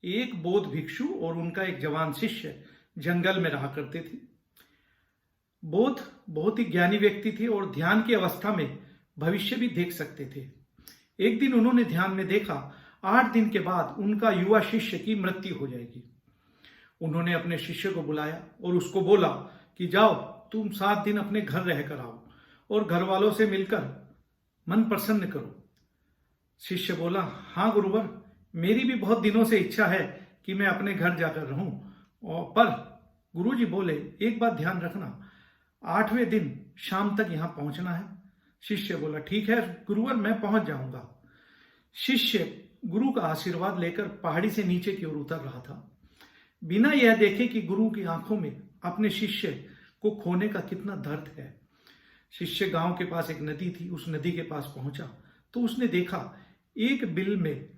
एक बौद्ध भिक्षु और उनका एक जवान शिष्य जंगल में रहा करते थे। बौद्ध बहुत ही ज्ञानी व्यक्ति थे और ध्यान की अवस्था में भविष्य भी देख सकते थे। एक दिन उन्होंने ध्यान में देखा 8 दिन के बाद उनका युवा शिष्य की मृत्यु हो जाएगी। उन्होंने अपने शिष्य को बुलाया और उसको बोला कि जाओ तुम 7 दिन अपने घर रहकर आओ और घर वालों से मिलकर मन प्रसन्न करो। शिष्य बोला, हाँ गुरुवर, मेरी भी बहुत दिनों से इच्छा है कि मैं अपने घर जाकर रहूं। और पर गुरुजी बोले, एक बात ध्यान रखना, 8वें दिन शाम तक यहां पहुंचना है। शिष्य बोला, ठीक है गुरुवर, मैं पहुंच जाऊंगा। शिष्य गुरु का आशीर्वाद लेकर पहाड़ी से नीचे की ओर उतर रहा था, बिना यह देखे कि गुरु की आंखों में अपने शिष्य को खोने का कितना दर्द है। शिष्य गांव के पास एक नदी थी, उस नदी के पास पहुंचा तो उसने देखा एक बिल में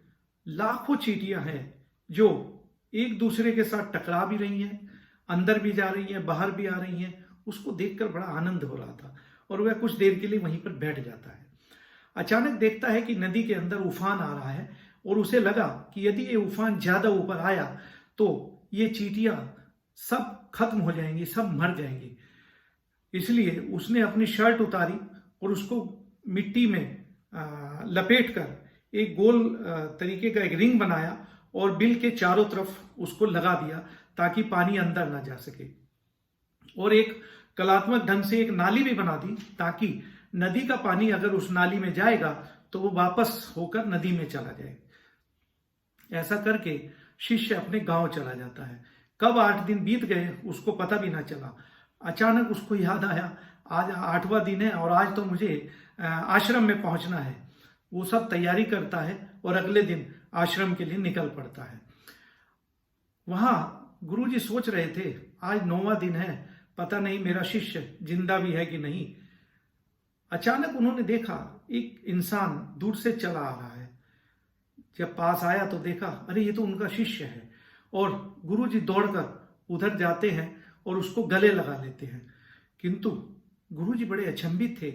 लाखों चींटियां हैं जो एक दूसरे के साथ टकरा भी रही हैं, अंदर भी जा रही हैं, बाहर भी आ रही हैं। उसको देखकर बड़ा आनंद हो रहा था और वह कुछ देर के लिए वहीं पर बैठ जाता है। अचानक देखता है कि नदी के अंदर उफान आ रहा है और उसे लगा कि यदि ये उफान ज्यादा ऊपर आया तो ये चींटियां सब खत्म हो जाएंगी, सब मर जाएंगी। इसलिए उसने अपनी शर्ट उतारी और उसको मिट्टी में लपेट कर एक गोल तरीके का एक रिंग बनाया और बिल के चारों तरफ उसको लगा दिया ताकि पानी अंदर ना जा सके। और एक कलात्मक ढंग से एक नाली भी बना दी ताकि नदी का पानी अगर उस नाली में जाएगा तो वो वापस होकर नदी में चला जाए। ऐसा करके शिष्य अपने गांव चला जाता है। कब 8 दिन बीत गए उसको पता भी ना चला। अचानक उसको याद आया, आज 8वां दिन है और आज तो मुझे आश्रम में पहुंचना है। वो सब तैयारी करता है और अगले दिन आश्रम के लिए निकल पड़ता है। वहां गुरुजी सोच रहे थे, आज 9वां दिन है, पता नहीं मेरा शिष्य जिंदा भी है कि नहीं। अचानक उन्होंने देखा एक इंसान दूर से चला आ रहा है। जब पास आया तो देखा, अरे ये तो उनका शिष्य है। और गुरुजी दौड़कर उधर जाते हैं और उसको गले लगा लेते हैं। किंतु गुरुजी बड़े अचंभित थे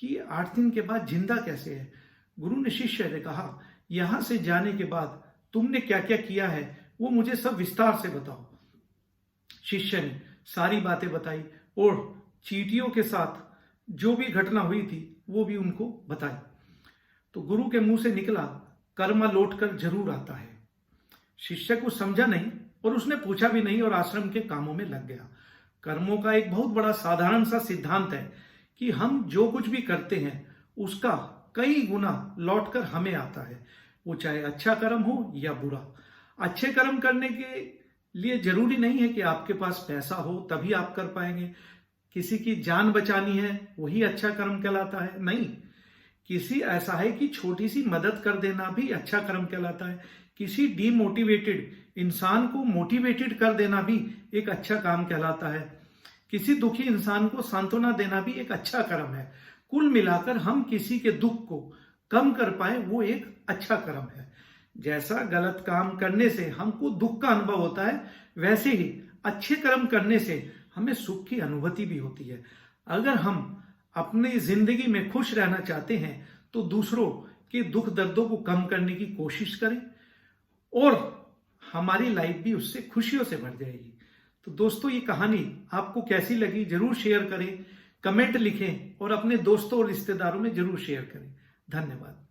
कि 8 दिन के बाद जिंदा कैसे है। गुरु ने शिष्य से कहा, यहां से जाने के बाद तुमने क्या क्या किया है वो मुझे सब विस्तार से बताओ। शिष्य ने सारी बातें बताई और चींटियों के साथ जो भी घटना हुई थी वो भी उनको बताई। तो गुरु के मुंह से निकला, कर्म लौट कर जरूर आता है। शिष्य को समझा नहीं और उसने पूछा भी नहीं और आश्रम के कामों में लग गया। कर्मों का एक बहुत बड़ा साधारण सा सिद्धांत है कि हम जो कुछ भी करते हैं उसका कई गुना लौटकर हमें आता है, वो चाहे अच्छा कर्म हो या बुरा। अच्छे कर्म करने के लिए जरूरी नहीं है कि आपके पास पैसा हो तभी आप कर पाएंगे। किसी की जान बचानी है वही अच्छा कर्म कहलाता है? नहीं। किसी ऐसा है कि छोटी सी मदद कर देना भी अच्छा कर्म कहलाता है। किसी डीमोटिवेटेड इंसान को मोटिवेटेड कर देना भी एक अच्छा काम कहलाता है। किसी दुखी इंसान को सांत्वना देना भी एक अच्छा कर्म है। कुल मिलाकर हम किसी के दुख को कम कर पाए वो एक अच्छा कर्म है। जैसा गलत काम करने से हमको दुख का अनुभव होता है, वैसे ही अच्छे कर्म करने से हमें सुख की अनुभूति भी होती है। अगर हम अपनी जिंदगी में खुश रहना चाहते हैं तो दूसरों के दुख दर्दों को कम करने की कोशिश करें और हमारी लाइफ भी उससे खुशियों से भर जाएगी। तो दोस्तों, ये कहानी आपको कैसी लगी जरूर शेयर करें, कमेंट लिखें और अपने दोस्तों और रिश्तेदारों में जरूर शेयर करें। धन्यवाद।